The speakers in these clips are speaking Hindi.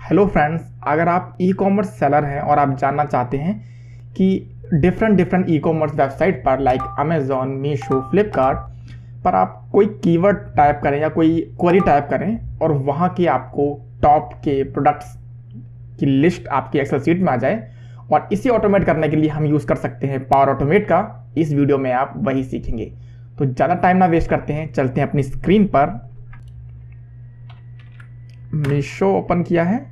हेलो फ्रेंड्स, अगर आप ई कॉमर्स सेलर हैं और आप जानना चाहते हैं कि डिफरेंट ई कॉमर्स वेबसाइट पर लाइक अमेज़ॉन, मीशो, फ्लिपकार्ट पर आप कोई कीवर्ड टाइप करें या कोई क्वेरी टाइप करें और वहाँ के आपको टॉप के प्रोडक्ट्स की लिस्ट आपकी एक्सेल शीट में आ जाए और इसे ऑटोमेट करने के लिए हम यूज़ कर सकते हैं पावर ऑटोमेट का। इस वीडियो में आप वही सीखेंगे। तो ज़्यादा टाइम ना वेस्ट करते हैं, चलते हैं अपनी स्क्रीन पर। मीशो ओपन किया है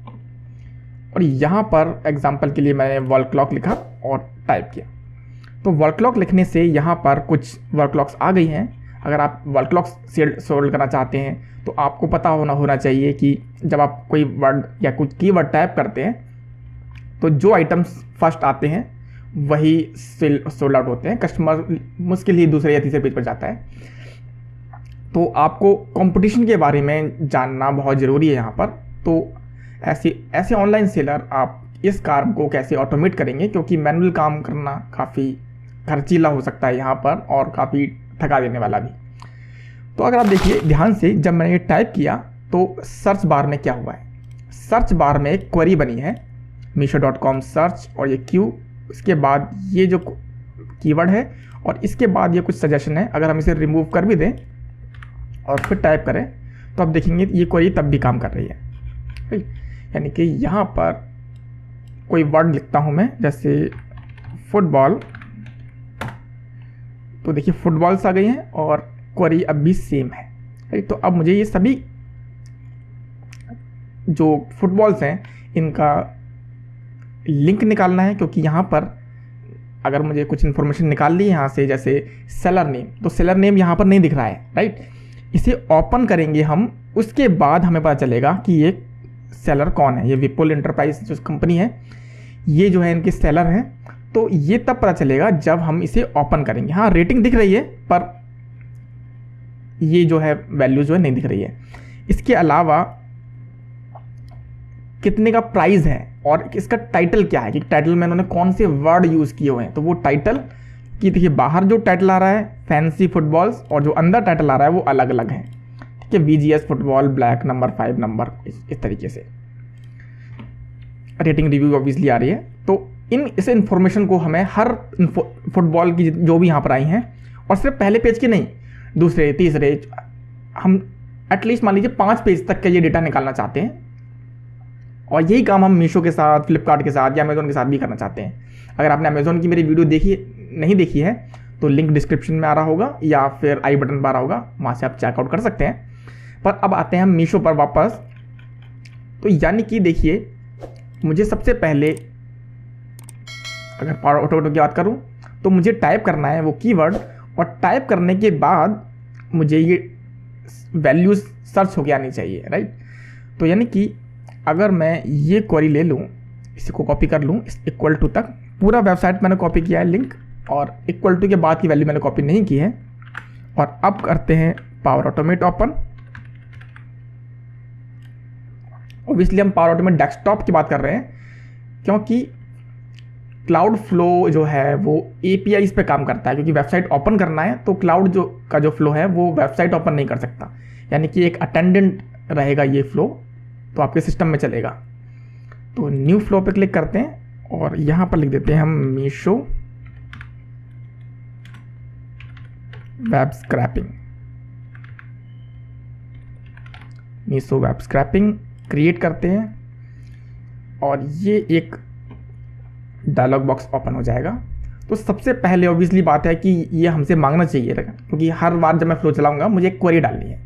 और यहाँ पर एग्जांपल के लिए मैंने वॉल क्लॉक लिखा और टाइप किया। तो वॉल क्लॉक लिखने से यहाँ पर कुछ वॉल क्लॉक्स आ गई हैं। अगर आप वॉल क्लॉक्स सोल्व करना चाहते हैं तो आपको पता होना चाहिए कि जब आप कोई वर्ड या कुछ कीवर्ड टाइप करते हैं तो जो आइटम्स फर्स्ट आते हैं वही सोल्ड आउट होते हैं। कस्टमर मुश्किल ही दूसरे या तीसरे पेज पर जाता है। तो आपको कंपटीशन के बारे में जानना बहुत ज़रूरी है यहाँ पर। तो ऐसे ऑनलाइन सेलर आप इस काम को कैसे ऑटोमेट करेंगे, क्योंकि मैनुअल काम करना काफ़ी खर्चीला हो सकता है यहाँ पर और काफ़ी थका देने वाला भी। तो अगर आप देखिए ध्यान से, जब मैंने ये टाइप किया तो सर्च बार में क्या हुआ है। सर्च बार में एक क्वेरी बनी है मीशो.com सर्च और ये क्यू, इसके बाद ये जो कीवर्ड है और इसके बाद ये कुछ सजेशन है। अगर हम इसे रिमूव कर भी दें और फिर टाइप करें तो आप देखेंगे ये क्वेरी तब भी काम कर रही है। यानी कि यहाँ पर कोई वर्ड लिखता हूँ मैं, जैसे फुटबॉल, तो देखिए फुटबॉल्स आ गई हैं और क्वेरी अब भी सेम है। तो अब मुझे ये सभी जो फुटबॉल्स हैं इनका लिंक निकालना है, क्योंकि यहाँ पर अगर मुझे कुछ इन्फॉर्मेशन निकालनी है यहाँ से, जैसे सेलर नेम, तो सेलर नेम यहाँ पर नहीं दिख रहा है, राइट। इसे ओपन करेंगे हम, उसके बाद हमें पता चलेगा कि ये सेलर कौन है। ये विपुल एंटरप्राइज जो कंपनी है, ये जो है इनके सेलर हैं। तो ये तब पता चलेगा जब हम इसे ओपन करेंगे। हाँ, रेटिंग दिख रही है पर ये जो है वैल्यू जो है नहीं दिख रही है। इसके अलावा कितने का प्राइस है और इसका टाइटल क्या है, कि टाइटल में उन्होंने कौन से वर्ड यूज़ किए हुए हैं। तो वो टाइटल की देखिए, बाहर जो टाइटल आ रहा है फैंसी फुटबॉल्स और जो अंदर टाइटल आ रहा है वो अलग अलग है। ठीक है, VGS football, black number 5 number, इस तरीके से रेटिंग रिव्यू ऑब्वियसली आ रही है। तो इस इन्फॉर्मेशन को हमें हर फुटबॉल की जो भी यहाँ पर आई हैं, और सिर्फ पहले पेज की नहीं, दूसरे तीसरे, हम एटलीस्ट मान लीजिए 5 पेज तक का ये डेटा निकालना चाहते हैं। और यही काम हम मीशो के साथ, फ्लिपकार्ट के साथ या अमेज़ॉन के साथ भी करना चाहते हैं। अगर आपने अमेज़ॉन की मेरी वीडियो नहीं देखी है तो लिंक डिस्क्रिप्शन में आ रहा होगा या फिर आई बटन पर आ रहा होगा, वहाँ से आप चेकआउट कर सकते हैं। पर अब आते हैं हम मीशो पर वापस। तो यानी कि देखिए, मुझे सबसे पहले अगर पावर ऑटो की बात करूँ तो मुझे टाइप करना है वो कीवर्ड, और टाइप करने के बाद मुझे ये वैल्यूज़ सर्च होके आनी चाहिए, राइट। तो यानी कि अगर मैं ये क्वेरी ले लूँ, इसी को कॉपी कर लूँ इक्वल टू तक, पूरा वेबसाइट मैंने कॉपी किया है लिंक, और इक्वल टू के बाद की वैल्यू मैंने कॉपी नहीं की है। और अब करते हैं पावर ऑटोमेट ओपन। ऑब्वियसली हम पावर ऑटोमेट डेस्कटॉप की बात कर रहे हैं, क्योंकि क्लाउड फ्लो जो है वो API पे काम करता है। क्योंकि वेबसाइट ओपन करना है तो क्लाउड जो फ्लो है वो वेबसाइट ओपन नहीं कर सकता। यानी कि एक अटेंडेंट रहेगा ये फ्लो, तो आपके सिस्टम में चलेगा। तो न्यू फ्लो पे क्लिक करते हैं और यहाँ पर लिख देते हैं हम Meesho web scrapping. Meesho web scrapping create करते हैं और ये एक डायलॉग बॉक्स ओपन हो जाएगा। तो सबसे पहले ऑब्वियसली बात है कि ये हमसे मांगना चाहिए, क्योंकि हर बार जब मैं फ्लो चलाऊंगा मुझे एक क्वेरी डालनी है।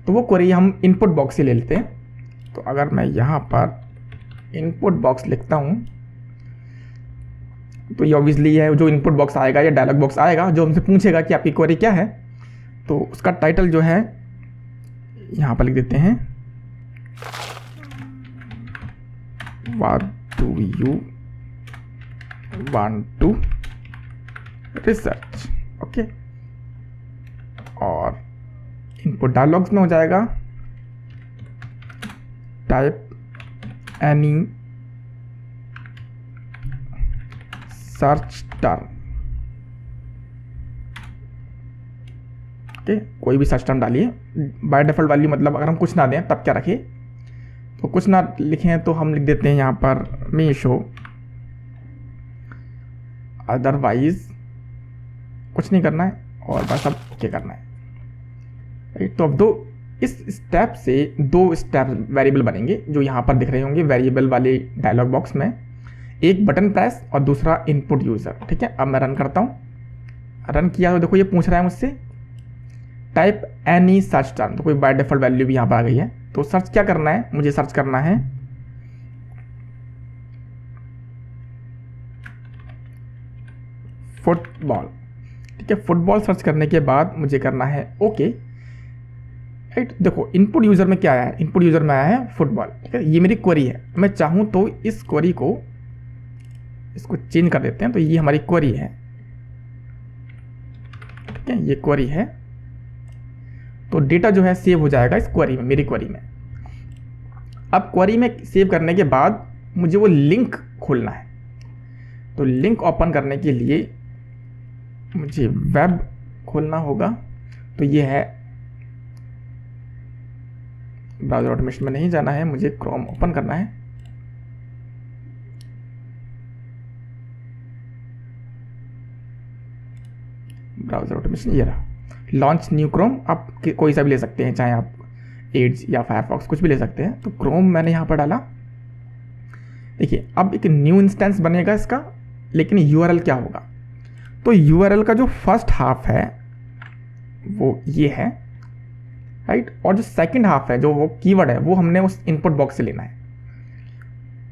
तो वो क्वेरी हम इनपुट बॉक्स से ले लेते हैं। तो अगर मैं यहाँ पर इनपुट बॉक्स लिखता हूँ तो ये ऑब्वियसली है जो इनपुट बॉक्स आएगा या डायलॉग बॉक्स आएगा जो हमसे पूछेगा कि आपकी क्वेरी क्या है। तो उसका टाइटल जो है यहाँ पर लिख देते हैं what do you want to research, okay. और इनपुट डायलॉग्स में हो जाएगा type any search term, okay. कोई भी सर्च टर्म डालिए, बाय डिफॉल्ट वैल्यू मतलब अगर हम कुछ ना दें तब क्या रखिए, तो कुछ ना लिखें तो हम लिख देते हैं यहाँ पर मीशो, अदरवाइज कुछ नहीं करना है और बस अब ओके करना है, राइट। तो अब इस स्टेप से दो स्टेप वेरिएबल बनेंगे जो यहाँ पर दिख रहे होंगे वेरिएबल वाले डायलॉग बॉक्स में, एक बटन प्रेस और दूसरा इनपुट यूज़र, ठीक है। अब मैं रन करता हूँ, रन किया तो देखो ये पूछ रहा है मुझसे टाइप एनी सर्च टर्म, तो कोई बाय डिफॉल्ट वैल्यू भी यहाँ पर आ गई है। तो सर्च क्या करना है, मुझे सर्च करना है फुटबॉल, ठीक है। फुटबॉल सर्च करने के बाद मुझे करना है ओके, राइट। देखो इनपुट यूज़र में क्या आया है, इनपुट यूज़र में आया है फुटबॉल, ठीक है। ये मेरी क्वेरी है, मैं चाहूँ तो इस क्वेरी को इसको चेंज कर देते हैं, तो ये हमारी क्वेरी है, ठीक है। ये क्वेरी है, तो डेटा जो है सेव हो जाएगा इस क्वेरी में, मेरी क्वेरी में। अब क्वेरी में सेव करने के बाद मुझे वो लिंक खोलना है, तो लिंक ओपन करने के लिए मुझे वेब खोलना होगा। तो ये है, ब्राउज़र ऑटोमेशन में नहीं जाना है, मुझे क्रोम ओपन करना है। ब्राउज़र ऑटोमेशन ये रहा, लॉन्च न्यू क्रोम। आप कोई सा भी ले सकते हैं, चाहे आप एड्स या फायरफॉक्स कुछ भी ले सकते हैं। तो क्रोम मैंने यहाँ पर डाला। देखिए अब एक न्यू इंस्टेंस बनेगा इसका, लेकिन यूआरएल क्या होगा, तो यूआरएल का जो फर्स्ट हाफ है वो ये है, राइट। और जो सेकंड हाफ है, जो वो कीवर्ड है, वो हमने उस इनपुट बॉक्स से लेना है।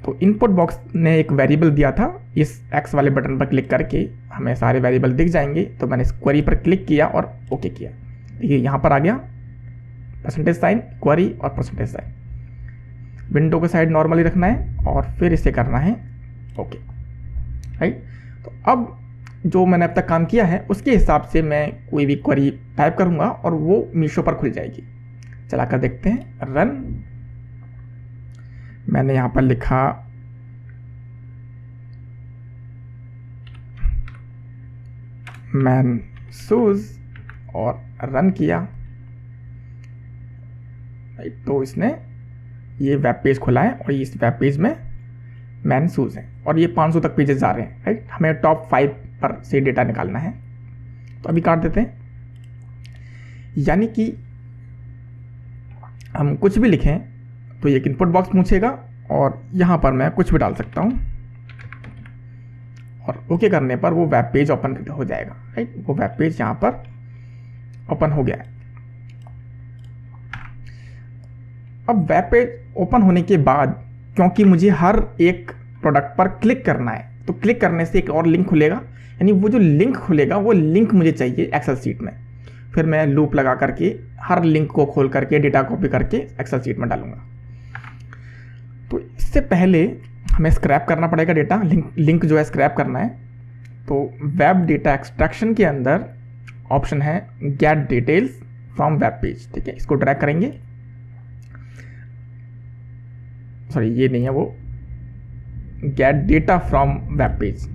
तो इनपुट बॉक्स ने एक वेरिएबल दिया था, इस एक्स वाले बटन पर क्लिक करके हमें सारे वेरिएबल दिख जाएंगे। तो मैंने इस क्वेरी पर क्लिक किया और ओके किया। देखिए यहाँ पर आ गया परसेंटेज साइन, क्वेरी और परसेंटेज साइन। विंडो के साइड नॉर्मली रखना है और फिर इसे करना है ओके, राइट। तो अब जो मैंने अब तक काम किया है उसके हिसाब से मैं कोई भी क्वेरी टाइप करूँगा और वो मीशो पर खुल जाएगी। चला कर देखते हैं, रन। मैंने यहाँ पर लिखा मैन शूज और रन किया, राइट। तो इसने ये वेब पेज खोला है और इस वेब पेज में मैन शूज है और ये 500 तक पेजेस जा रहे हैं, राइट। हमें टॉप 5 पर से डेटा निकालना है, तो अभी काट देते हैं। यानी कि हम कुछ भी लिखें तो ये एक इनपुट बॉक्स पूछेगा और यहाँ पर मैं कुछ भी डाल सकता हूँ और ओके करने पर वो वेब पेज ओपन हो जाएगा, राइट। वो वेब पेज यहाँ पर ओपन हो गया है। अब वेब पेज ओपन होने के बाद क्योंकि मुझे हर एक प्रोडक्ट पर क्लिक करना है, तो क्लिक करने से एक और लिंक खुलेगा, यानी वो जो लिंक खुलेगा वो लिंक मुझे चाहिए एक्सेल शीट में। फिर मैं लूप लगा करके हर लिंक को खोल करके डेटा कॉपी करके एक्सेल शीट में डालूंगा। तो इससे पहले हमें स्क्रैप करना पड़ेगा डेटा, लिंक जो है स्क्रैप करना है। तो वेब डेटा एक्सट्रैक्शन के अंदर ऑप्शन है gate details from web page, ठीक है। इसको ड्रैग करेंगे, सॉरी ये नहीं है, वो gate data from web page,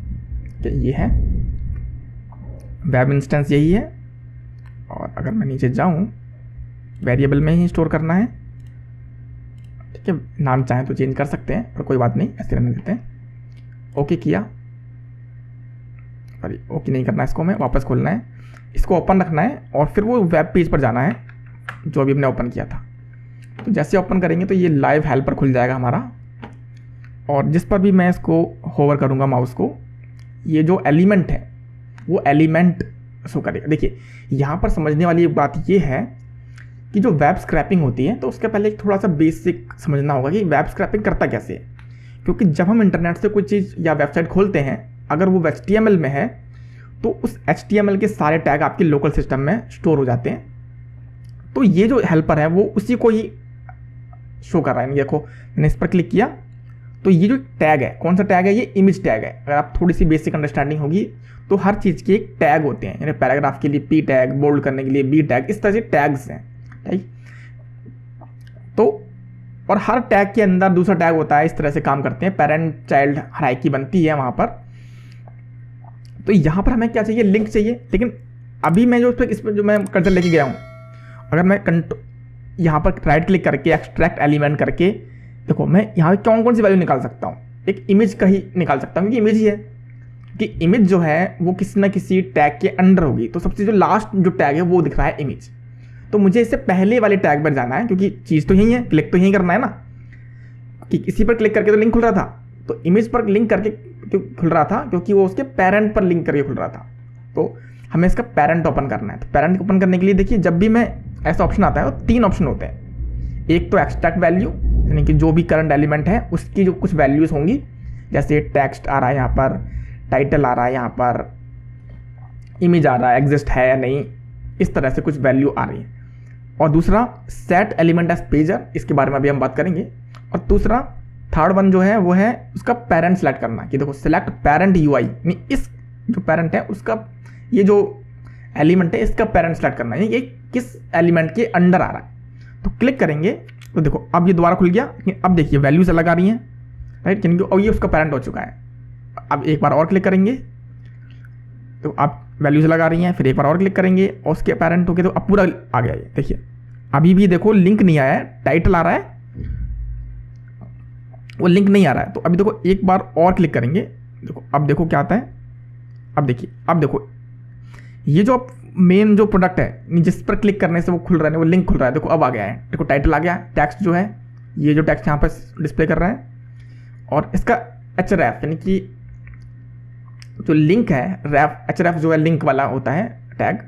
ये है वेब इंस्टेंस, यही है। और अगर मैं नीचे जाऊं, वेरिएबल में ही स्टोर करना है, ठीक है। नाम चाहें तो चेंज कर सकते हैं पर कोई बात नहीं, ऐसे रहने देते हैं। ओके किया, सॉरी ओके नहीं करना, इसको मैं वापस खोलना है, इसको ओपन रखना है और फिर वो वेब पेज पर जाना है जो अभी हमने ओपन किया था। तो जैसे ओपन करेंगे तो ये लाइव हेल्पर खुल जाएगा हमारा, और जिस पर भी मैं इसको होवर करूँगा माउस को, ये जो एलिमेंट है वो एलिमेंट शो करेगा। देखिए यहाँ पर समझने वाली एक बात ये है कि जो वेब स्क्रैपिंग होती है तो उसके पहले थोड़ा सा बेसिक समझना होगा कि वेब स्क्रैपिंग करता कैसे है। क्योंकि जब हम इंटरनेट से कोई चीज़ या वेबसाइट खोलते हैं, अगर वो HTML में है तो उस HTML के सारे टैग आपके लोकल सिस्टम में स्टोर हो जाते हैं। तो ये जो हेल्पर है वो उसी को ही शो कर रहा है। देखो मैंने इस पर क्लिक किया तो ये जो टैग है, कौन सा टैग है, ये इमेज टैग है। अगर आप थोड़ी सी बेसिक अंडरस्टैंडिंग होगी तो हर चीज़ के एक टैग होते हैं, यानी पैराग्राफ के लिए P टैग, बोल्ड करने के लिए B टैग, इस तरह से टैग्स हैं, ठीक। तो और हर टैग के अंदर दूसरा टैग होता है, इस तरह से काम करते हैं, पेरेंट चाइल्ड हायरार्की बनती है वहाँ पर। तो यहाँ पर हमें क्या चाहिए, लिंक चाहिए। लेकिन अभी मैं जो इस पर जो मैं कर्सर लेके गया हूँ, अगर मैं यहाँ पर राइट क्लिक करके एक्सट्रैक्ट एलिमेंट करके देखो मैं यहाँ पे कौन कौन सी वैल्यू निकाल सकता हूँ, एक इमेज का ही निकाल सकता हूँ क्योंकि इमेज ही है कि इमेज जो है वो किसी ना किसी टैग के अंडर होगी। तो सबसे जो लास्ट जो टैग है वो दिख रहा है इमेज, तो मुझे इससे पहले वाले टैग पर जाना है क्योंकि चीज़ तो यही है, क्लिक तो यही करना है ना, कि इसी पर क्लिक करके तो लिंक खुल रहा था, तो इमेज पर लिंक करके क्यों खुल रहा था, क्योंकि वो उसके पेरेंट पर लिंक करके खुल रहा था। तो हमें इसका पेरेंट ओपन करना है। तो पेरेंट ओपन करने के लिए देखिए जब भी मैं ऐसा ऑप्शन आता है तो 3 ऑप्शन होते हैं। एक तो एक्सट्रैक्ट वैल्यू, यानी कि जो भी करंट एलिमेंट है उसकी जो कुछ वैल्यूज होंगी, जैसे टेक्स्ट आ रहा है यहाँ पर, टाइटल आ रहा है यहाँ पर, इमेज आ रहा है, एग्जिस्ट है या नहीं, इस तरह से कुछ वैल्यू आ रही है। और दूसरा सेट एलिमेंट एज पेजर, इसके बारे में अभी हम बात करेंगे। और दूसरा थर्ड वन जो है वो है उसका पेरेंट सेलेक्ट करना, कि देखो सेलेक्ट पेरेंट यूआई, यानी इस जो पेरेंट है उसका ये जो एलिमेंट है इसका पेरेंट सेलेक्ट करना है, ये किस एलिमेंट के अंडर आ रहा है। तो क्लिक करेंगे तो देखो अब ये दोबारा खुल गया, लेकिन अब देखिए वैल्यूज अलग आ रही हैं, राइट, क्योंकि अब ये उसका पेरेंट हो चुका है। अब एक बार और क्लिक करेंगे तो अब वैल्यूज अलग आ रही हैं, फिर एक बार और क्लिक करेंगे और उसके पेरेंट हो गए, तो अब पूरा आ गया ये देखिए। अभी भी देखो लिंक नहीं आया है, टाइटल आ रहा है, वो लिंक नहीं आ रहा है। तो अभी देखो एक बार और क्लिक करेंगे, देखो अब देखो क्या आता है। अब देखिए, अब देखो ये जो मेन जो प्रोडक्ट है जिस पर क्लिक करने से वो खुल रहा है, वो लिंक खुल रहा है, देखो अब आ गया है। देखो टाइटल आ गया, टेक्स्ट जो है ये जो टेक्स्ट यहाँ पर डिस्प्ले कर रहा है, और इसका href यानी कि जो लिंक है, href जो है लिंक वाला होता है टैग,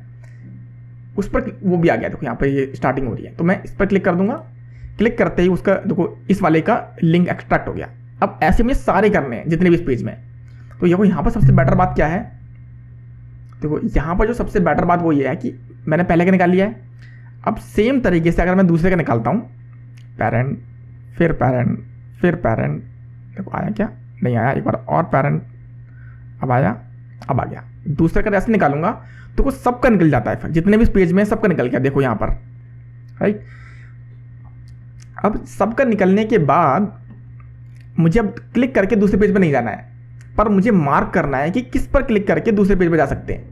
उस पर वो भी आ गया। देखो यहाँ पर ये स्टार्टिंग हो रही है, तो मैं इस पर क्लिक कर दूंगा। क्लिक करते ही उसका देखो इस वाले का लिंक एक्सट्रैक्ट हो गया। अब ऐसे में सारे करने हैं जितने भी इस पेज में। तो देखो यहाँ पर सबसे बेटर बात क्या है, देखो यहाँ पर जो सबसे बेटर बात वो ये है कि मैंने पहले का निकाल लिया है। अब सेम तरीके से अगर मैं दूसरे का निकालता हूँ, पेरेंट फिर पेरेंट फिर पेरेंट, देखो आया क्या, नहीं आया, एक बार और पेरेंट, अब आया, अब आ गया। दूसरे का ऐसे निकालूंगा तो कुछ सबका निकल जाता है, फिर जितने भी इस पेज में सबका निकल गया, देखो यहाँ पर, राइट। अब सबका निकलने के बाद मुझे अब क्लिक करके दूसरे पेज पर नहीं जाना है, पर मुझे मार्क करना है कि किस पर क्लिक करके दूसरे पेज पर जा सकते हैं।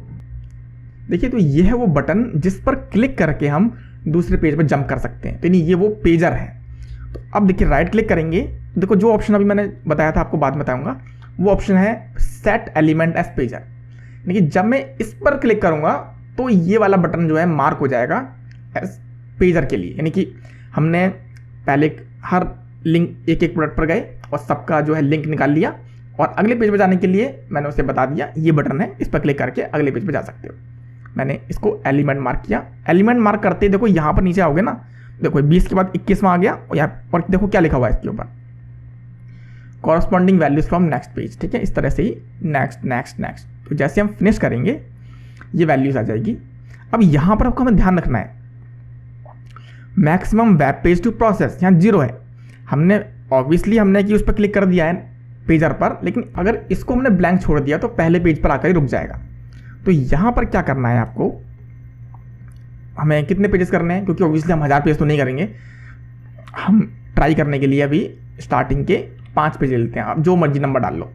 देखिए तो ये है वो बटन जिस पर क्लिक करके हम दूसरे पेज पर जंप कर सकते हैं, तो नहीं ये वो पेजर है। तो अब देखिए राइट क्लिक करेंगे, देखो जो ऑप्शन अभी मैंने बताया था आपको बाद में बताऊंगा, वो ऑप्शन है सेट एलिमेंट एज पेजर। लेकिन जब मैं इस पर क्लिक करूंगा तो ये वाला बटन जो है मार्क हो जाएगा एज पेजर के लिए, यानी कि हमने पहले हर लिंक एक एक प्रोडक्ट पर गए और सबका जो है लिंक निकाल लिया, और अगले पेज पर जाने के लिए मैंने उसे बता दिया ये बटन है, इस पर क्लिक करके अगले पेज पर जा सकते हो। मैंने इसको एलिमेंट मार्क किया। एलिमेंट मार्क करते ही देखो यहाँ पर नीचे आओगे ना, देखो 20 के बाद 21वां आ गया, और यहाँ पर देखो क्या लिखा हुआ है इसके ऊपर, corresponding values from next page, ठीक है, इस तरह से ही नेक्स्ट नेक्स्ट नेक्स्ट। तो जैसे हम फिनिश करेंगे ये वैल्यूज आ जाएगी। अब यहाँ पर आपको हमें ध्यान रखना है, maximum web page to process यहाँ 0 है। हमने ऑब्वियसली हमने कि उस पर क्लिक कर दिया है पेजर पर, लेकिन अगर इसको हमने ब्लैंक छोड़ दिया तो पहले पेज पर आकर ही रुक जाएगा। तो यहाँ पर क्या करना है आपको, हमें कितने पेजेस करने हैं, क्योंकि ऑब्वियसली हम 1000 पेज तो नहीं करेंगे, हम ट्राई करने के लिए अभी स्टार्टिंग के 5 पेज लेते हैं, आप जो मर्जी नंबर डाल लो,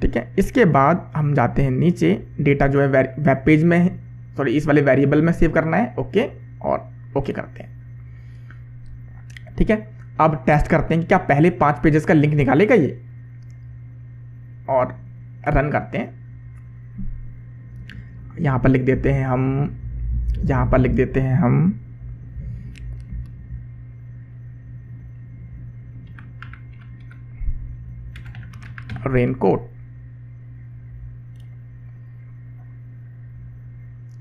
ठीक है। इसके बाद हम जाते हैं नीचे, डेटा जो है वेब पेज में, सॉरी इस वाले वेरिएबल में सेव करना है, ओके, और ओके करते हैं, ठीक है। अब टेस्ट करते हैं कि क्या पहले 5 पेजेस का लिंक निकालेगा ये, और रन करते हैं। यहाँ पर लिख देते हैं हम, यहाँ पर लिख देते हैं हम रेनकोट,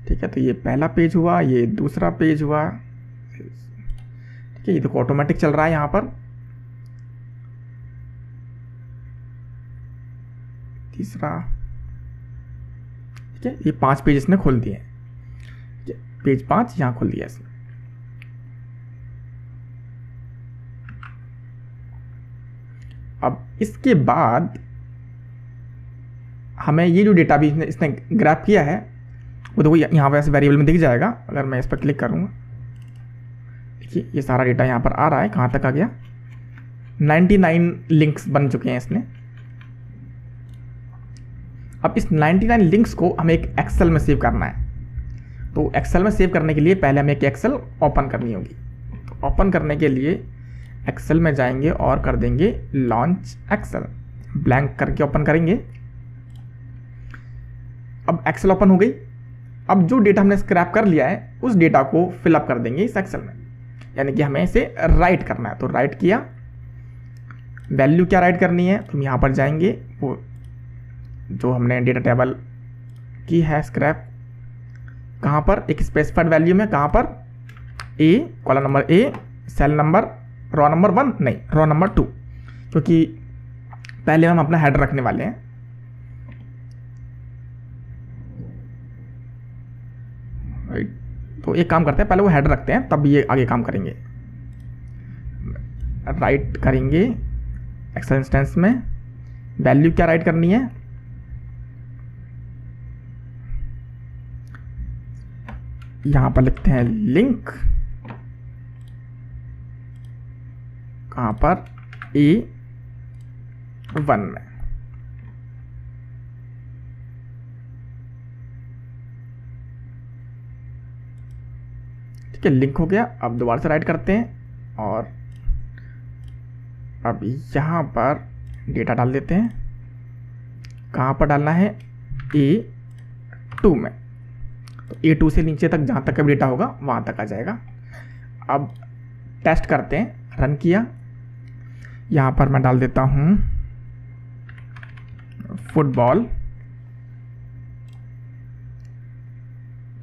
ठीक है। तो ये पहला पेज हुआ, ये दूसरा पेज हुआ, ठीक है। ये देखो ऑटोमेटिक चल रहा है यहाँ पर, तीसरा, ठीक है। ये 5 पेज इसने खोल दिए, पेज 5 यहाँ खोल दिया इसने। अब इसके बाद हमें ये जो डेटा भी इसने ग्रैब किया है वो देखो यहाँ पर ऐसे वेरिएबल में दिख जाएगा। अगर मैं इस पर क्लिक करूँगा, देखिए ये सारा डेटा यहाँ पर आ रहा है। कहाँ तक आ गया, 99 लिंक्स बन चुके हैं इसने। अब इस 99 लिंक्स को हमें एक एक्सेल में सेव करना है। तो एक्सेल में सेव करने के लिए पहले हमें एक एक्सेल ओपन करनी होगी। तो ओपन करने के लिए एक्सेल में जाएंगे और कर देंगे लॉन्च एक्सेल, ब्लैंक करके ओपन करेंगे। अब एक्सेल ओपन हो गई। अब जो डेटा हमने स्क्रैप कर लिया है उस डेटा को फिलअप कर देंगे इस एक्सेल में, यानी कि हमें इसे राइट करना है। तो राइट किया, वैल्यू क्या राइट करनी है, तो हम यहाँ पर जाएंगे, वो जो हमने डेटा टेबल की है स्क्रैप, कहाँ पर, एक स्पेसिफाइड वैल्यू में, कहाँ पर, A, column number A, cell number, row number 1 नहीं, रो नंबर 2, क्योंकि पहले हम अपना हेडर रखने वाले हैं। राइट, तो एक काम करते हैं, पहले वो हेडर रखते हैं तब ये आगे काम करेंगे। राइट करेंगे एक्सेल इंस्टेंस में, वैल्यू क्या राइट करनी है, यहां पर लिखते हैं लिंक, कहां पर, A1 में। ठीक है, लिंक हो गया। अब दोबारा से राइट करते हैं और अब यहां पर डेटा डाल देते हैं, कहां पर डालना है, A2 में। तो A2 से नीचे तक जहाँ तक का डेटा होगा वहाँ तक आ जाएगा। अब टेस्ट करते हैं, रन किया, यहाँ पर मैं डाल देता हूँ फुटबॉल।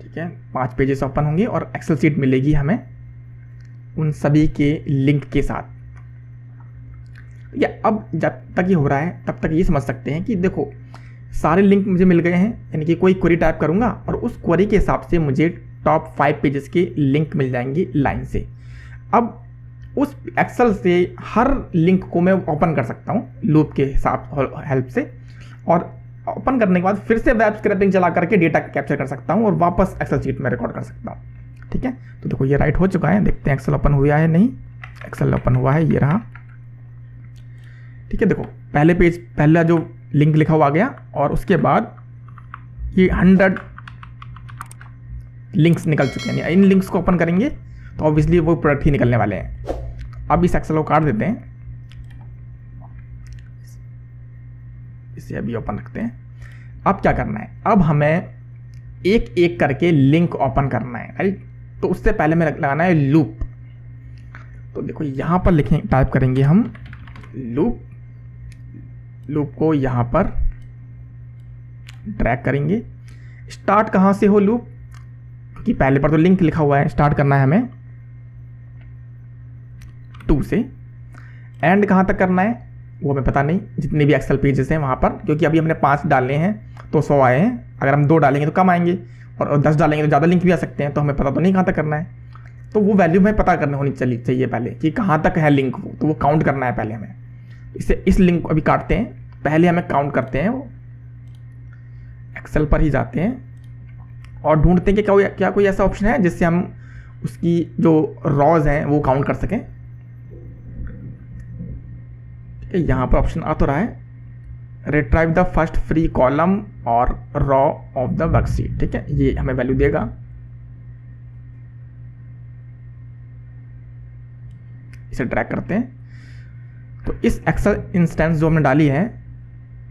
ठीक है, 5 पेजेस ओपन होंगे और एक्सेल शीट मिलेगी हमें उन सभी के लिंक के साथ। या अब जब तक ये हो रहा है तब तक ये समझ सकते हैं कि देखो सारे लिंक मुझे मिल गए हैं, यानी कि कोई क्वेरी टाइप करूंगा और उस क्वेरी के हिसाब से मुझे टॉप 5 पेजेस के लिंक मिल जाएंगे लाइन से। अब उस एक्सेल से हर लिंक को मैं ओपन कर सकता हूं लूप के हिसाब हेल्प से, और ओपन करने के बाद फिर से वेब स्क्रैपिंग चला करके डेटा कैप्चर कर सकता हूं और वापस एक्सेल शीट में रिकॉर्ड कर सकता हूं। ठीक है, तो देखो ये राइट हो चुका है, देखते हैं एक्सेल ओपन हुआ है नहीं, एक्सेल ओपन हुआ है, ये रहा। ठीक है, देखो पहले पेज, पहला जो लिंक लिखा हुआ आ गया और उसके बाद ये 100 लिंक्स निकल चुके हैं। इन लिंक्स को ओपन करेंगे तो ऑब्वियसली वो प्रोडक्ट ही निकलने वाले हैं। अब इस एक्सेल को काट देते हैं, इसे अभी ओपन रखते हैं। अब क्या करना है, अब हमें एक एक करके लिंक ओपन करना है, राइट। तो उससे पहले में लगाना है लूप। तो देखो यहां पर लिखें, टाइप करेंगे हम लूप, लूप को यहां पर ड्रैग करेंगे। स्टार्ट कहां से हो लूप, क्योंकि पहले पर तो लिंक लिखा हुआ है, स्टार्ट करना है हमें 2 से। एंड कहां तक करना है वो हमें पता नहीं, जितने भी एक्सेल पेजेस हैं वहां पर, क्योंकि अभी हमने 5 डालने हैं तो 100 आए हैं। अगर हम 2 डालेंगे तो कम आएंगे और 10 डालेंगे तो ज़्यादा लिंक भी आ सकते हैं, तो हमें पता तो नहीं कहां तक करना है। तो वो वैल्यू हमें पता करनी होनी चाहिए पहले कि कहां तक है लिंक, तो वो काउंट करना है पहले हमें। इस लिंक को अभी काटते हैं, पहले हमें काउंट करते हैं, वो एक्सेल पर ही जाते हैं और ढूंढते हैं कि क्या कोई ऐसा ऑप्शन है जिससे हम उसकी जो रॉज हैं वो काउंट कर सकें। यहां पर ऑप्शन आ तो रहा है, retrieve the first free column और रॉ ऑफ द वर्कशीट। ठीक है, ये हमें वैल्यू देगा। इसे ड्रैग करते हैं, तो इस एक्सेल इंस्टेंस जो हमने डाली है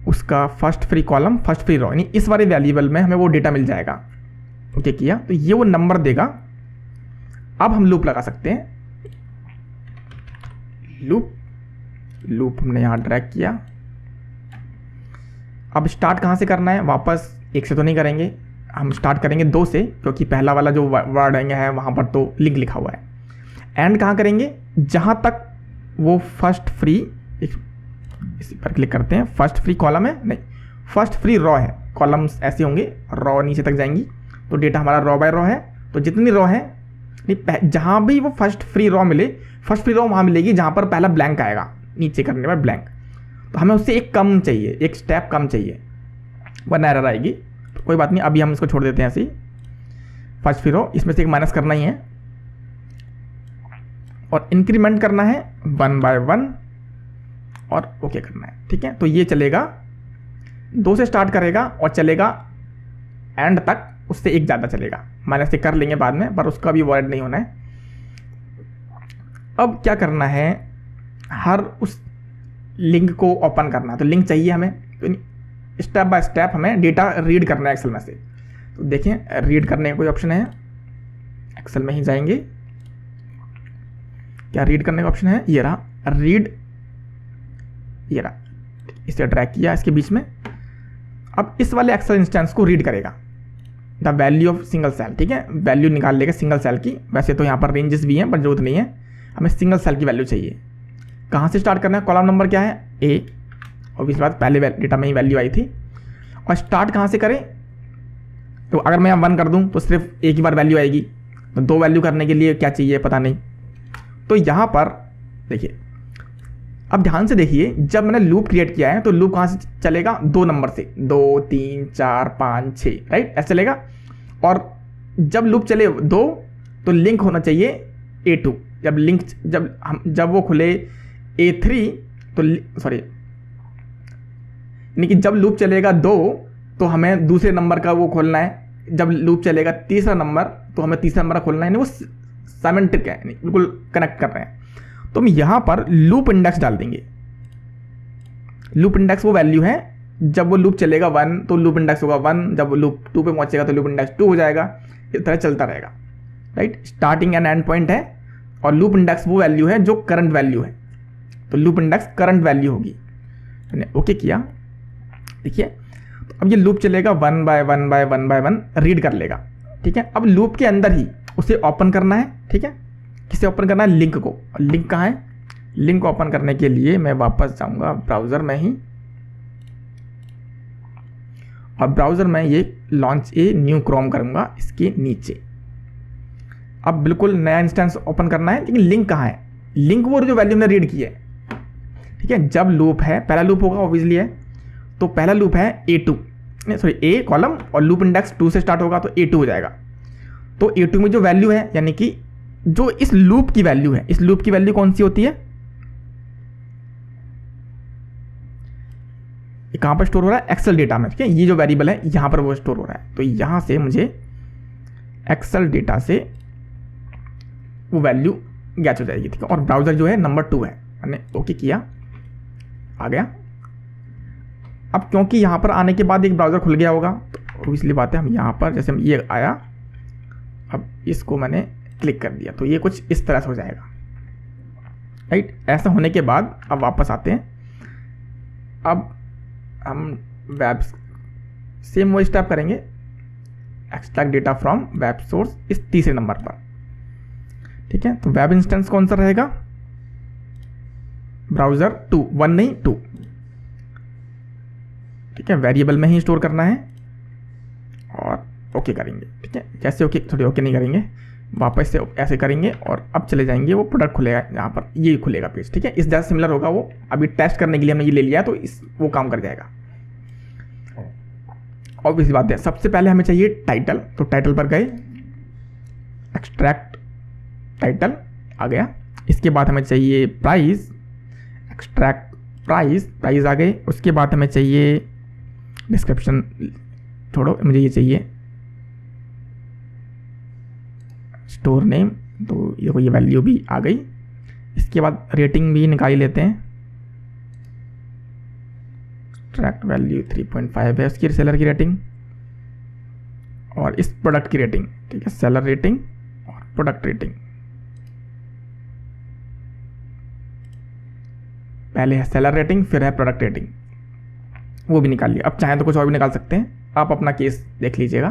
उसका first free column, first free raw, यानी इस वाले वेरिएबल में हमें वो डेटा मिल जाएगा। ओके किया, तो ये वो नंबर देगा। अब हम लूप लगा सकते हैं, लूप हमने यहां ड्रैग किया। अब स्टार्ट कहां से करना है, वापस 1 से तो नहीं करेंगे, हम स्टार्ट करेंगे 2 से, क्योंकि पहला वाला जो वर्ड है वहां पर तो लिंक लिखा हुआ है। एंड कहां करेंगे, जहां तक वो फर्स्ट फ्री, इसी पर क्लिक करते हैं, फर्स्ट फ्री कॉलम है नहीं, फर्स्ट फ्री रॉ है। कॉलम्स ऐसे होंगे, रॉ नीचे तक जाएंगी, तो डेटा हमारा रॉ बाय रॉ है। तो जितनी रॉ है, जहां भी वो फर्स्ट फ्री रॉ मिले, फर्स्ट फ्री रॉ वहां मिलेगी जहां पर पहला ब्लैंक आएगा, नीचे करने पर ब्लैंक। तो हमें उससे एक कम चाहिए, एक स्टेप कम चाहिए, वरना एरर आएगी। तो कोई बात नहीं, अभी हम इसको छोड़ देते हैं ऐसे ही। फर्स्ट फ्री रॉ, इसमें से एक माइनस करना ही है और इंक्रीमेंट करना है 1 by 1 और ओके करना है। ठीक है, तो ये चलेगा, 2 से स्टार्ट करेगा और चलेगा एंड तक, उससे एक ज़्यादा चलेगा। माइनस से कर लेंगे बाद में, पर उसका भी वर्ड नहीं होना है। अब क्या करना है, हर उस लिंक को ओपन करना है, तो लिंक चाहिए हमें, तो स्टेप बाय स्टेप हमें डेटा रीड करना है एक्सेल में से। तो देखें रीड करने का कोई ऑप्शन है, एक्सेल में ही जाएंगे, क्या रीड करने का ऑप्शन है, ये रहा रीड, ये रहा, इसे ड्रैग किया इसके बीच में। अब इस वाले एक्सेल इंस्टेंस को रीड करेगा the value of single cell, ठीक है, वैल्यू निकाल लेगा सिंगल सेल की। वैसे तो यहाँ पर रेंजेस भी हैं पर जरूरत नहीं है, हमें सिंगल सेल की वैल्यू चाहिए। कहाँ से स्टार्ट करना है, कॉलम नंबर क्या है ए, और इसके बाद पहले डेटा में ही वैल्यू आई थी। और स्टार्ट कहाँ से करें, तो अगर मैं 1 कर दूं तो सिर्फ एक ही बार वैल्यू आएगी, तो 2 वैल्यू करने के लिए क्या चाहिए पता नहीं। तो यहाँ पर देखिए, अब ध्यान से देखिए, जब मैंने लूप क्रिएट किया है तो लूप कहाँ से चलेगा, 2 नंबर से, 2 3 4 5 6, राइट, ऐसे चलेगा। और जब लूप चले 2 तो लिंक होना चाहिए A2, जब लिंक जब वो खुले A3 तो सॉरी, यानी कि जब लूप चलेगा 2 तो हमें दूसरे नंबर का वो खोलना है, जब लूप चलेगा तीसरा नंबर तो हमें तीसरा नंबर खोलना है, यानी वो सिमेट्रिक है, बिल्कुल कनेक्ट कर रहे हैं। तो हम यहाँ पर लूप इंडेक्स डाल देंगे। लूप इंडेक्स वो वैल्यू है, जब वो लूप चलेगा 1 तो लूप इंडेक्स होगा 1, जब लूप 2 पे पहुंचेगा तो लूप इंडेक्स 2 हो जाएगा, इस तरह चलता रहेगा, right. Starting and and point है, और लूप इंडेक्स वो वैल्यू है जो करंट वैल्यू है, तो लूप इंडेक्स करंट वैल्यू होगी। मैंने ओके किया, देखिए तो अब ये लूप चलेगा 1 बाय 1 बाय 1 बाय 1 रीड कर लेगा, ठीक है। अब लूप के अंदर ही उसे ओपन करना है, ठीक है। किसे ओपन करना है, लिंक को। लिंक कहाँ है, लिंक को ओपन करने के लिए मैं वापस जाऊंगा ब्राउज़र में ही, और ब्राउज़र में ये लॉन्च ए न्यू क्रोम करूंगा इसके नीचे। अब बिल्कुल नया इंस्टेंस ओपन करना है, लेकिन लिंक कहाँ है, लिंक वो जो वैल्यू हमने रीड की है, ठीक है। जब लूप है, पहला लूप होगा ऑब्वियसली है, तो पहला लूप है A2, सॉरी A कॉलम, और लूप इंडेक्स 2 से स्टार्ट होगा तो A2 हो जाएगा। तो A2 में जो वैल्यू है, यानी कि जो इस लूप की वैल्यू है, इस लूप की वैल्यू कौन सी होती है, ये कहाँ पर स्टोर हो रहा है, एक्सेल डेटा में, ठीक है। ये जो वेरिएबल है यहाँ पर वो स्टोर हो रहा है, तो यहाँ से मुझे एक्सेल डेटा से वो वैल्यू गैच हो जाएगी, ठीक है। और ब्राउज़र जो है नंबर 2 है, मैंने ओके किया, आ गया। अब क्योंकि यहाँ पर आने के बाद एक ब्राउज़र खुल गया होगा, तो इसलिए बात है, हम यहाँ पर जैसे ये आया, अब इसको मैंने क्लिक कर दिया तो ये कुछ इस तरह से हो जाएगा, राइट। ऐसा होने के बाद अब वापस आते हैं, अब हम वेब सेम वो स्टेप करेंगे, extract data from web source, इस तीसरे नंबर पर, ठीक है। तो वेब इंस्टेंस कौन सा रहेगा, ब्राउज़र 2, 1 नहीं 2, ठीक है। वेरिएबल में ही स्टोर करना है, और ओके करेंगे, ठीक है। जैसे ओके, थोड़ी ओके नहीं करेंगे, वापस से ऐसे करेंगे, और अब चले जाएंगे, वो प्रोडक्ट खुलेगा यहाँ पर, ये खुलेगा पेज, ठीक है। इस जैसा सिमिलर होगा वो, अभी टेस्ट करने के लिए हमने ये ले लिया तो वो काम कर जाएगा। ऑब्वियसली बात है, सबसे पहले हमें चाहिए टाइटल, तो टाइटल पर गए, एक्सट्रैक्ट टाइटल आ गया। इसके बाद हमें चाहिए प्राइस, एक्सट्रैक्ट प्राइस आ गए। उसके बाद हमें चाहिए डिस्क्रिप्शन, छोड़ो मुझे ये चाहिए स्टोर नेम, तो ये वैल्यू भी आ गई। इसके बाद रेटिंग भी निकाल लेते हैं, एक्सट्रैक्ट वैल्यू 3.5 है उसकी सेलर की रेटिंग, और इस प्रोडक्ट की रेटिंग, ठीक है, सेलर रेटिंग और प्रोडक्ट रेटिंग। पहले है सेलर रेटिंग, फिर है प्रोडक्ट रेटिंग, वो भी निकाल लिया। अब चाहें तो कुछ और भी निकाल सकते हैं, आप अपना केस देख लीजिएगा।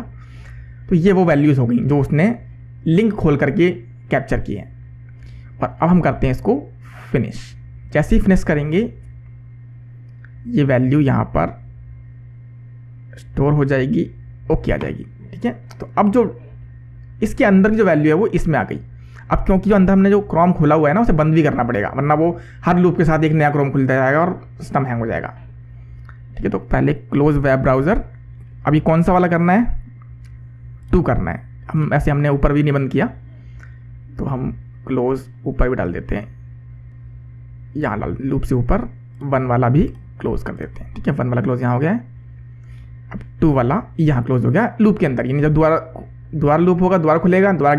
तो ये वो वैल्यूज़ हो गई जो उसने लिंक खोल करके कैप्चर किए हैं। और अब हम करते हैं इसको फिनिश। जैसे ही फिनिश करेंगे ये वैल्यू यहाँ पर स्टोर हो जाएगी, ओके आ जाएगी, ठीक है। तो अब जो इसके अंदर की जो वैल्यू है वो इसमें आ गई। अब क्योंकि जो अंदर हमने जो क्रोम खोला हुआ है ना, उसे बंद भी करना पड़ेगा, वरना वो हर लूप के साथ एक नया क्रोम खुलता जाएगा और सिस्टम हैंग हो जाएगा, ठीक है। तो पहले क्लोज वेब ब्राउज़र, अभी कौन सा वाला करना है, 2 करना है। हम ऐसे हमने ऊपर भी नहीं बंद किया, तो हम क्लोज ऊपर भी डाल देते हैं, यहाँ डाल लूप से ऊपर 1 वाला भी क्लोज कर देते हैं, ठीक है। 1 वाला क्लोज यहाँ हो गया है। अब 2 वाला यहाँ क्लोज हो गया लूप के अंदर, यानी जब दोबारा लूप होगा, दोबारा खुलेगा, दोबारा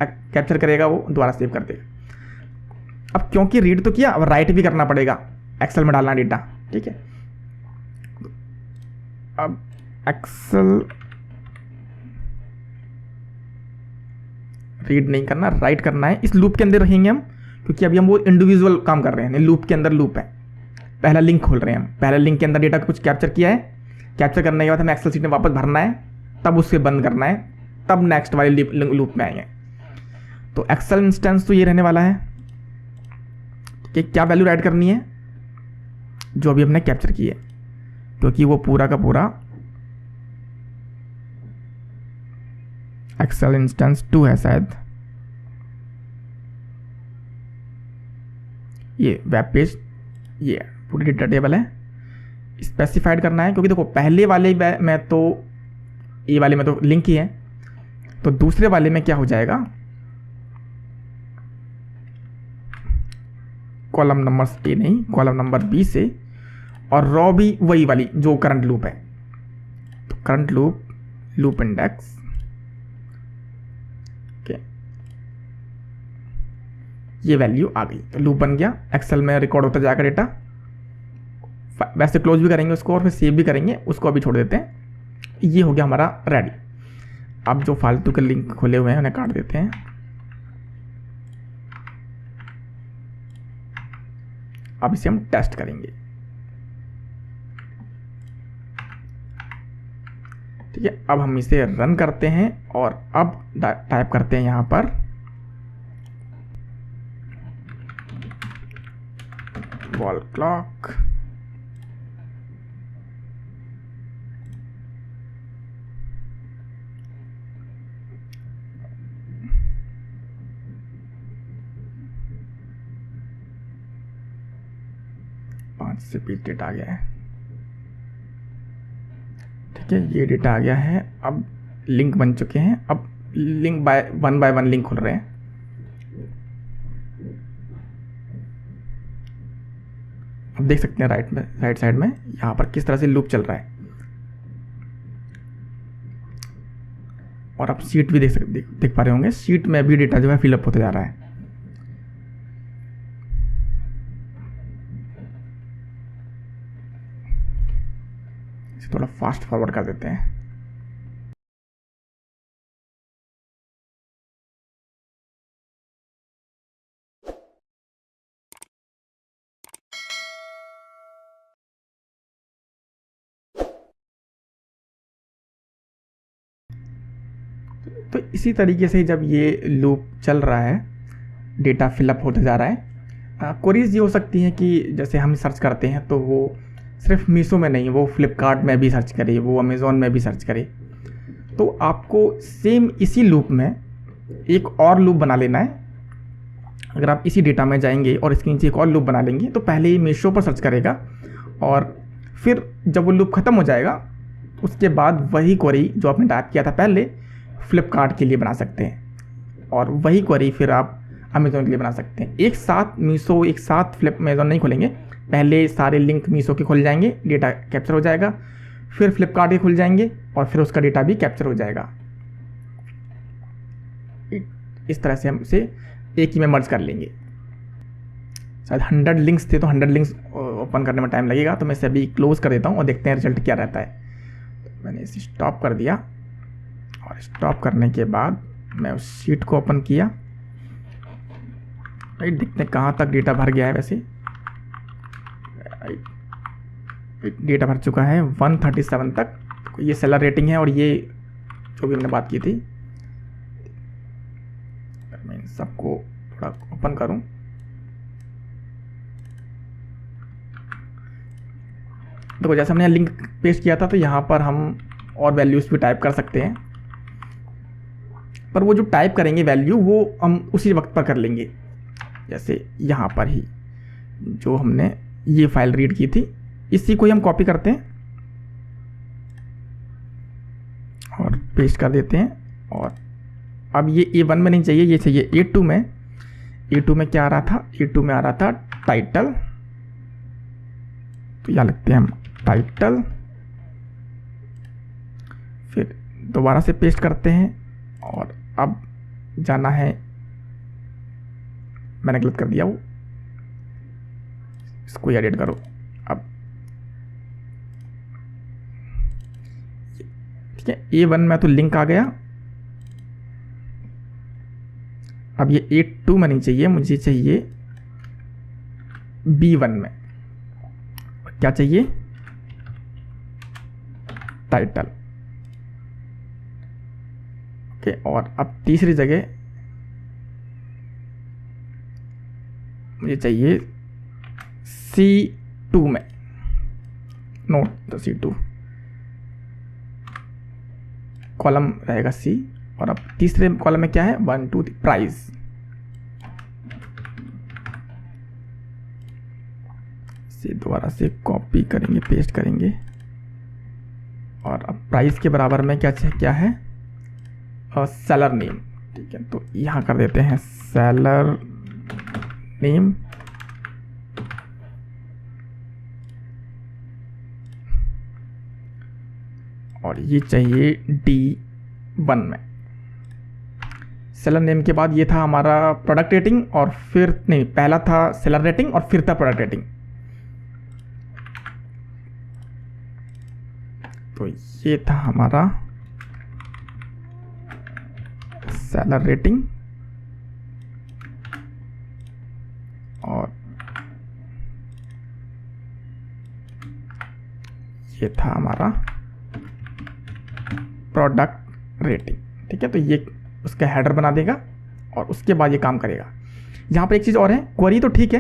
कैप्चर करेगा, वो दोबारा सेव कर देगा। अब क्योंकि रीड तो किया, अब राइट भी करना पड़ेगा, एक्सेल में डालना डेटा, ठीक है। अब एक्सेल रीड नहीं करना, राइट करना है। इस लूप के अंदर रहेंगे हम, क्योंकि अभी हम वो इंडिविजुअल काम कर रहे हैं, लूप के अंदर लूप है। पहला लिंक खोल रहे हैं हम, पहले लिंक के अंदर डेटा कुछ कैप्चर किया है, कैप्चर करने के बाद हमें एक्सेल शीट में वापस भरना है, तब उससे बंद करना है, तब नेक्स्ट वाले लूप में आएंगे। तो एक्सेल इंस्टेंस तो ये रहने वाला है कि क्या वैल्यू राइट करनी है, जो अभी हमने कैप्चर की है, क्योंकि वो पूरा का पूरा एक्सेल इंस्टेंस 2 है शायद। ये वेब पेज, ये पूरी डेटा टेबल है, स्पेसिफाइड करना है, क्योंकि देखो पहले वाले में तो ये वाले में तो लिंक ही है, तो दूसरे वाले में क्या हो जाएगा, कॉलम नंबर ए नहीं, कॉलम नंबर बी से, और रॉ भी वही वाली जो करंट लूप है। तो करंट लूप इंडेक्स, ये वैल्यू आ गई, तो लूप बन गया, एक्सेल में रिकॉर्ड होता जाएगा डेटा। वैसे क्लोज भी करेंगे उसको और फिर सेव भी करेंगे, उसको अभी छोड़ देते हैं। ये हो गया हमारा रेडी। अब जो फालतू के लिंक खोले हुए हैं उन्हें काट देते हैं। अब इसे हम टेस्ट करेंगे, ठीक है। अब हम इसे रन करते हैं और अब टाइप करते हैं यहां पर वॉल क्लॉक, से पेज डेटा आ गया है, ठीक है। ये डेटा आ गया है, अब लिंक बन चुके हैं। अब लिंक बाय वन लिंक खुल रहे हैं। अब देख सकते हैं राइट साइड में यहाँ पर किस तरह से लूप चल रहा है। और आप शीट भी देख पा रहे होंगे, शीट में भी डेटा जो है फिलअप होता जा रहा है। थोड़ा फास्ट फॉरवर्ड कर देते हैं। तो इसी तरीके से जब ये लूप चल रहा है, डेटा फिलअप होता जा रहा है। क्वेरीज ये हो सकती हैं कि जैसे हम सर्च करते हैं तो वो सिर्फ मीशो में नहीं, वो फ्लिपकार्ट में भी सर्च करे, वो अमेज़ॉन में भी सर्च करे। तो आपको सेम इसी लूप में एक और लूप बना लेना है। अगर आप इसी डेटा में जाएंगे और इसके नीचे एक और लूप बना लेंगे तो पहले ही मीशो पर सर्च करेगा और फिर जब वो लूप ख़त्म हो जाएगा उसके बाद वही क्वेरी जो आपने टाइप किया था पहले फ्लिपकार्ट के लिए बना सकते हैं, और वही क्वेरी फिर आप अमेज़ॉन के लिए बना सकते हैं। एक साथ मीशो, एक साथ अमेज़ॉन नहीं खोलेंगे, पहले सारे लिंक मीशो के खुल जाएंगे, डेटा कैप्चर हो जाएगा, फिर फ्लिपकार्ट के खुल जाएंगे और फिर उसका डेटा भी कैप्चर हो जाएगा। इस तरह से हम इसे एक ही में मर्ज कर लेंगे। शायद 100 लिंक्स थे तो 100 लिंक्स ओपन करने में टाइम लगेगा, तो मैं इसे अभी क्लोज कर देता हूँ और देखते हैं रिजल्ट क्या रहता है। मैंने इसे स्टॉप कर दिया और स्टॉप करने के बाद मैं उस शीट को ओपन किया। राइट, देखते हैं कहाँ तक डेटा भर गया है। वैसे डेटा भर चुका है 137 तक। ये सेलर रेटिंग है और ये जो भी हमने बात की थी। मैं इन सबको थोड़ा ओपन करूं, देखो जैसे हमने लिंक पेस्ट किया था तो यहाँ पर हम और वैल्यूज़ भी टाइप कर सकते हैं, पर वो जो टाइप करेंगे वैल्यू वो हम उसी वक्त पर कर लेंगे। जैसे यहाँ पर ही जो हमने ये फाइल रीड की थी, इसी को ही हम कॉपी करते हैं और पेस्ट कर देते हैं। और अब ये A1 में नहीं चाहिए, ये चाहिए A2 में। A2 में क्या आ रहा था, A2 में आ रहा था टाइटल, तो यहाँ लिखते हैं हम टाइटल, फिर दोबारा से पेस्ट करते हैं और अब जाना है, मैंने गलत कर दिया, वो इसको एडिट करो। अब ठीक है, A1 में तो लिंक आ गया। अब ये A2 में नहीं चाहिए, मुझे चाहिए B1 में। क्या चाहिए? टाइटल। ओके, और अब तीसरी जगह मुझे चाहिए C2 में, नोट द C2 कॉलम रहेगा C। और अब तीसरे कॉलम में क्या है? 1 2 3 प्राइस। से दोबारा से कॉपी करेंगे, पेस्ट करेंगे। और अब प्राइस के बराबर में क्या है? Seller name. ठीक है, तो यहाँ कर देते हैं सेलर नेम। और ये चाहिए D1 में। सेलर नेम के बाद ये था हमारा प्रोडक्ट रेटिंग, और फिर नहीं, पहला था सेलर रेटिंग और फिर था प्रोडक्ट रेटिंग। तो ये था हमारा सेलर रेटिंग, और ये था हमारा प्रोडक्ट रेटिंग। ठीक है, तो ये उसका हेडर बना देगा और उसके बाद ये काम करेगा। यहाँ पर एक चीज़ और है, क्वेरी तो ठीक है,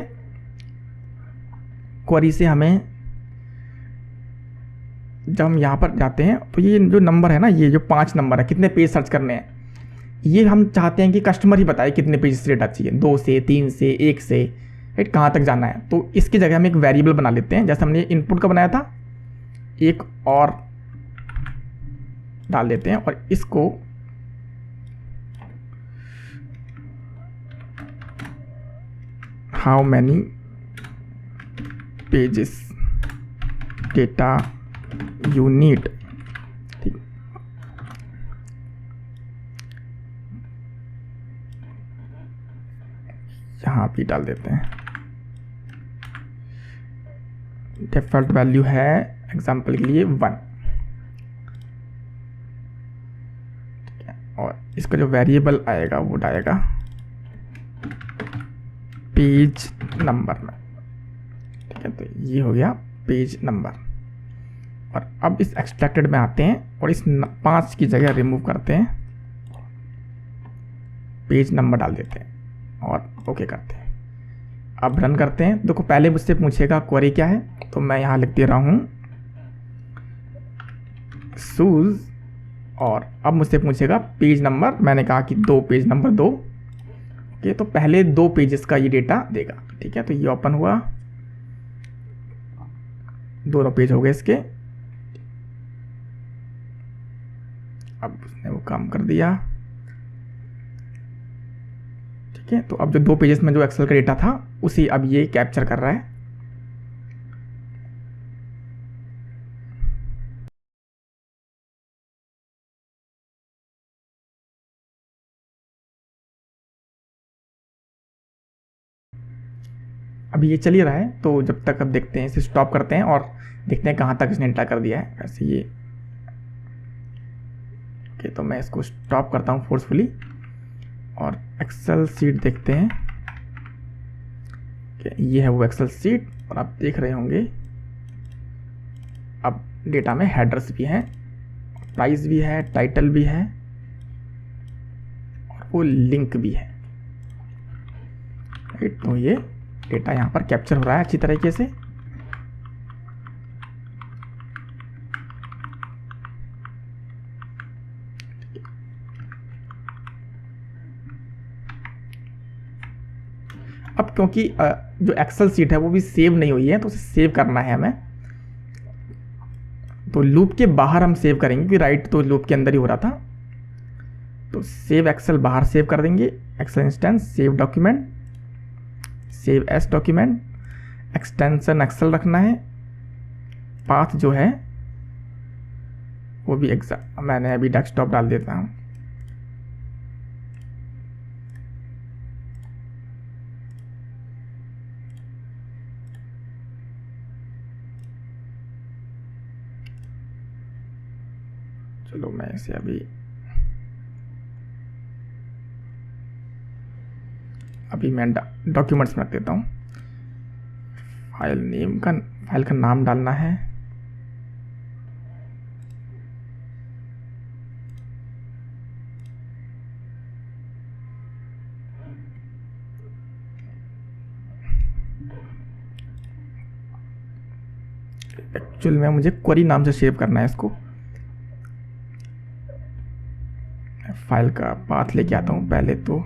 क्वेरी से हमें जब हम यहाँ पर जाते हैं तो ये जो नंबर है ना, ये जो 5 नंबर है, कितने पेज सर्च करने हैं, ये हम चाहते हैं कि कस्टमर ही बताए कितने पेज से डेटा चाहिए, 2 से 3 से 1 से, राइट, कहाँ तक जाना है। तो इसकी जगह हम एक वेरिएबल बना लेते हैं, जैसे हमने इनपुट का बनाया था, एक और डाल देते हैं। और इसको how many pages data you need. ठीक, यहाँ भी डाल देते हैं। डिफॉल्ट वैल्यू है एग्जाम्पल के लिए 1। ठीक है, और इसका जो वेरिएबल आएगा वो डालेगा पेज नंबर में। ठीक है, तो ये हो गया पेज नंबर। और अब इस एक्सट्रैक्टेड में आते हैं और इस 5 की जगह रिमूव करते हैं, पेज नंबर डाल देते हैं और ओके करते हैं। अब रन करते हैं। देखो, पहले मुझसे पूछेगा क्वेरी क्या है, तो मैं यहाँ लिख दे रहा हूँ शूज़, और अब मुझसे पूछेगा पेज नंबर। मैंने कहा कि 2 पेज नंबर 2। ओके, तो पहले 2 पेजेस का ये डेटा देगा। ठीक है, तो ये ओपन हुआ, दोनों पेज हो गए इसके। अब उसने वो काम कर दिया। ठीक है, तो अब जो 2 पेजेस में जो एक्सेल का डेटा था उसी अब ये कैप्चर कर रहा है। अभी ये चल ही रहा है, तो जब तक अब देखते हैं, इसे स्टॉप करते हैं और देखते हैं कहाँ तक इसने डेटा कर दिया है। वैसे ये ओके, तो मैं इसको स्टॉप करता हूँ फोर्सफुली और एक्सेल सीट देखते हैं कि ये है वो एक्सेल सीट। और आप देख रहे होंगे अब डेटा में हेडर्स भी हैं, प्राइस भी है, टाइटल भी है और वो लिंक भी है। राइट, तो ये डेटा यहाँ पर कैप्चर हो रहा है अच्छी तरीके से। अब क्योंकि जो एक्सेल सीट है वो भी सेव नहीं हुई है, तो उसे सेव करना है हमें। तो लूप के बाहर हम सेव करेंगे कि राइट तो लूप के अंदर ही हो रहा था। तो सेव एक्सेल बाहर सेव कर देंगे, Excel instance, save document, save as document, extension Excel रखना है, पाथ जो है वो भी मैंने अभी डेस्कटॉप डाल देता हूँ। चलो मैं इसे अभी मैं डॉक्यूमेंट्स में रख देता हूँ। फाइल का नाम डालना है। एक्चुअल में मुझे क्वेरी नाम से सेव करना है इसको। फाइल का पाथ लेके आता हूँ पहले तो।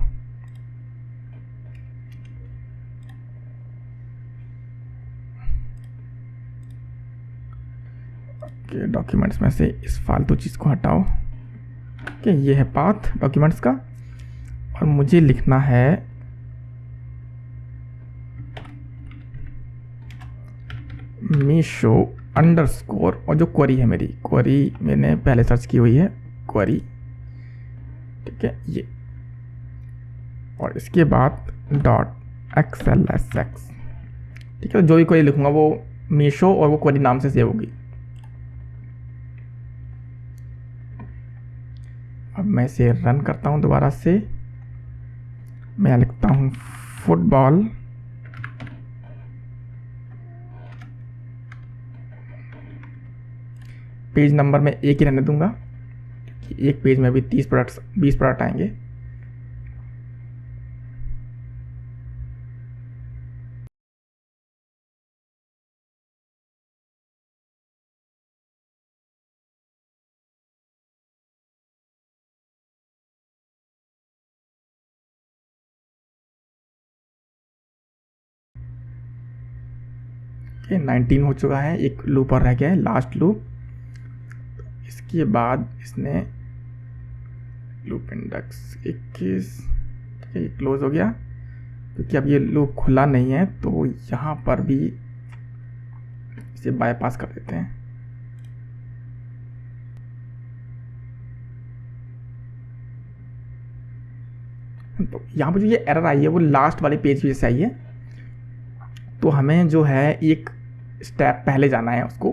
कि डॉक्यूमेंट्स में से इस फालतू चीज़ को हटाओ कि ये है पाथ डॉक्यूमेंट्स का। और मुझे लिखना है मीशो अंडरस्कोर, और जो क्वेरी है मेरी क्वेरी मैंने पहले सर्च की हुई है क्वेरी, ठीक है ये। और इसके बाद .xlsx, ठीक है। तो जो भी क्वेरी लिखूंगा वो मीशो और वो क्वेरी नाम से सेव होगी। अब मैं इसे रन करता हूँ दोबारा से। मैं लिखता हूँ फुटबॉल पेज नंबर में एक ही रहने दूंगा। एक पेज में भी 20 प्रोडक्ट आएंगे। ये 19 हो चुका है, एक लूप और रह गया है, लास्ट लूप। इसके बाद इसने लूप इंडेक्स 21, ठीक है ये क्लोज हो गया। क्योंकि अब ये लूप खुला नहीं है तो यहाँ पर भी इसे बाईपास कर देते हैं। तो यहाँ पर जो ये एरर आई है वो लास्ट वाले पेज पे से आई है। तो हमें जो है एक स्टेप पहले जाना है उसको,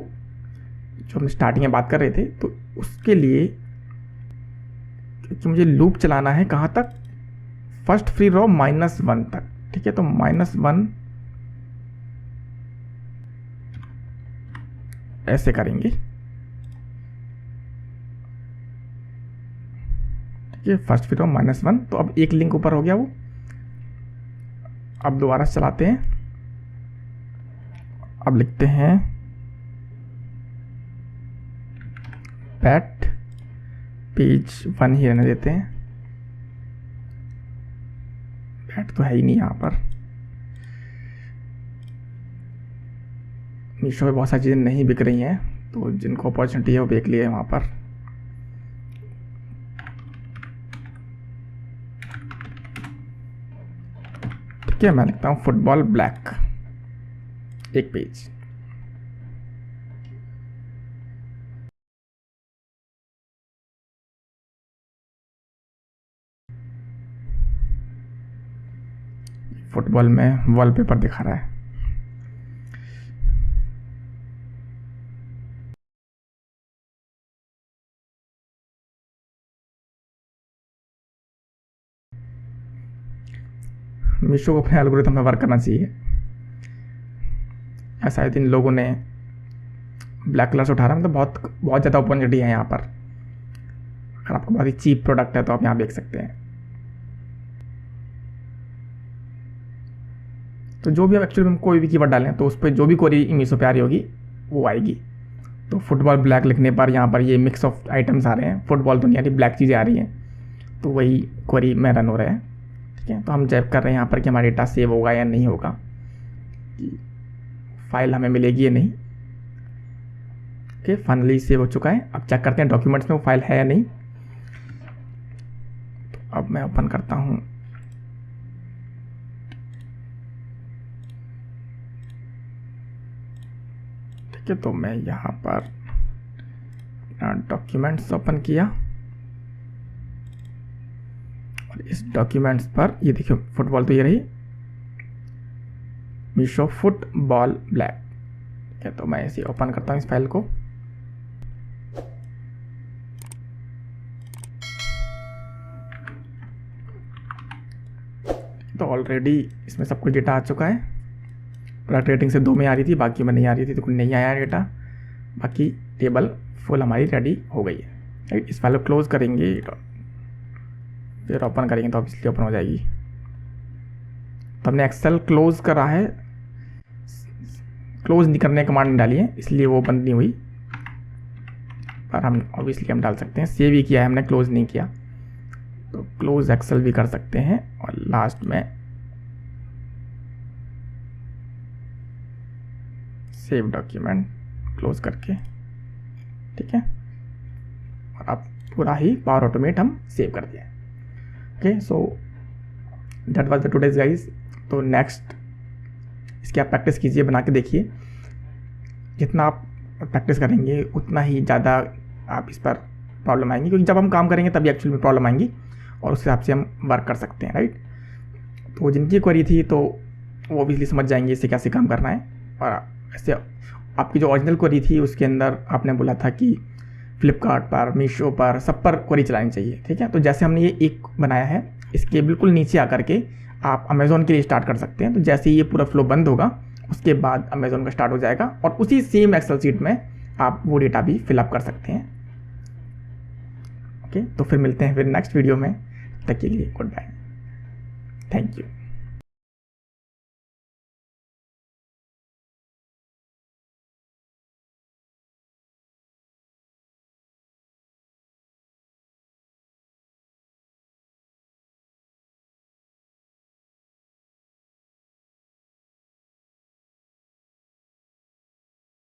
जो हम स्टार्टिंग में बात कर रहे थे। तो उसके लिए क्योंकि मुझे लूप चलाना है कहाँ तक, फर्स्ट फ्री रो -1 तक, ठीक है। तो -1 ऐसे करेंगे, ठीक है। फर्स्ट फ्री रो -1। तो अब एक लिंक ऊपर हो गया वो। अब दोबारा चलाते हैं। अब लिखते हैं पैट पेज 1 ही रहने देते हैं। पैट तो है ही नहीं यहाँ पर। मीशो पे बहुत सारी चीज़ें नहीं बिक रही हैं, तो जिनको अपॉर्चुनिटी है वो देख लिए वहाँ पर। ठीक है, मैं लिखता हूँ फुटबॉल ब्लैक, एक पेज। फुटबॉल में वॉलपेपर दिखा रहा है। मीशो को अपने एल्गोरिथम में वर्क करना चाहिए। ऐसा है, इन लोगों ने ब्लैक कलर से उठा रहा है, मतलब बहुत ज़्यादा अपॉर्चुनिटी है यहाँ पर। अगर आपको बहुत ही चीप प्रोडक्ट है तो आप यहाँ देख सकते हैं। तो जो भी आप एक्चुअली में कोई भी कीवर्ड डालें तो उस पर जो भी क्वेरी मीशो पे आ रही होगी वो आएगी। तो फुटबॉल ब्लैक लिखने पर यहाँ पर ये मिक्स ऑफ आइटम्स आ रहे हैं, फुटबॉल तो नहीं आ रही, ब्लैक चीज़ें आ रही हैं। तो वही क्वेरी में रन हो रहा है, ठीक है। तो हम चेक कर रहे हैं यहाँ पर कि हमारा डेटा सेव होगा या नहीं होगा, कि फाइल हमें मिलेगी या नहीं। ओके, फाइनली सेव हो चुका है। अब चेक करते हैं डॉक्यूमेंट्स में वो फाइल है या नहीं। तो अब मैं ओपन करता हूँ। ठीक है, तो मैं यहाँ पर अपना डॉक्यूमेंट्स ओपन किया और इस डॉक्यूमेंट्स पर ये देखिए फुटबॉल तो ये रही, मीशो फुटबॉल ब्लैक। ठीक है, तो मैं इसे ओपन करता हूँ इस फाइल को। तो ऑलरेडी इसमें सब कुछ डेटा आ चुका है। प्रोडक्ट रेटिंग से 2 में आ रही थी, बाकी में नहीं आ रही थी, तो कुछ नहीं आया डेटा। बाकी टेबल फुल हमारी रेडी हो गई है, राइट। इस फाइल को क्लोज करेंगे, फिर ओपन करेंगे तो ऑब्वियसली ओपन हो जाएगी। तो हमने एक्सेल क्लोज करा है, क्लोज नहीं करने कमांड नहीं डाली है, इसलिए वो बंद नहीं हुई, पर हम ऑब्वियसली हम डाल सकते हैं। सेव ही किया है हमने, क्लोज नहीं किया, तो क्लोज एक्सेल भी कर सकते हैं। और लास्ट में सेव डॉक्यूमेंट क्लोज करके, ठीक है। और अब पूरा ही पावर ऑटोमेट हम सेव कर दिया। Okay, so that was the today's guys. तो नेक्स्ट इसकी आप प्रैक्टिस कीजिए, बना के देखिए। जितना आप प्रैक्टिस करेंगे उतना ही ज़्यादा आप इस पर प्रॉब्लम आएंगी, क्योंकि जब हम काम करेंगे तभी एक्चुअली में प्रॉब्लम आएंगी, और उस हिसाब से हम वर्क कर सकते हैं, राइट। तो जिनकी क्वेरी थी तो वो ऑब्वियसली समझ जाएंगे इससे कैसे काम करना है। और ऐसे आपकी जो ओरिजिनल क्वेरी थी उसके अंदर आपने बोला था कि फ्लिपकार्ट पर, मीशो पर, सब पर क्वेरी चलानी चाहिए, ठीक है। तो जैसे हमने ये एक बनाया है, इसके बिल्कुल नीचे आकर के आप अमेज़ॉन के लिए स्टार्ट कर सकते हैं। तो जैसे ही ये पूरा फ्लो बंद होगा उसके बाद अमेज़ॉन का स्टार्ट हो जाएगा, और उसी सेम एक्सेल शीट में आप वो डेटा भी फिलअप कर सकते हैं। ओके, तो फिर मिलते हैं फिर नेक्स्ट वीडियो में। तब तक के लिए गुड बाय, थैंक यू।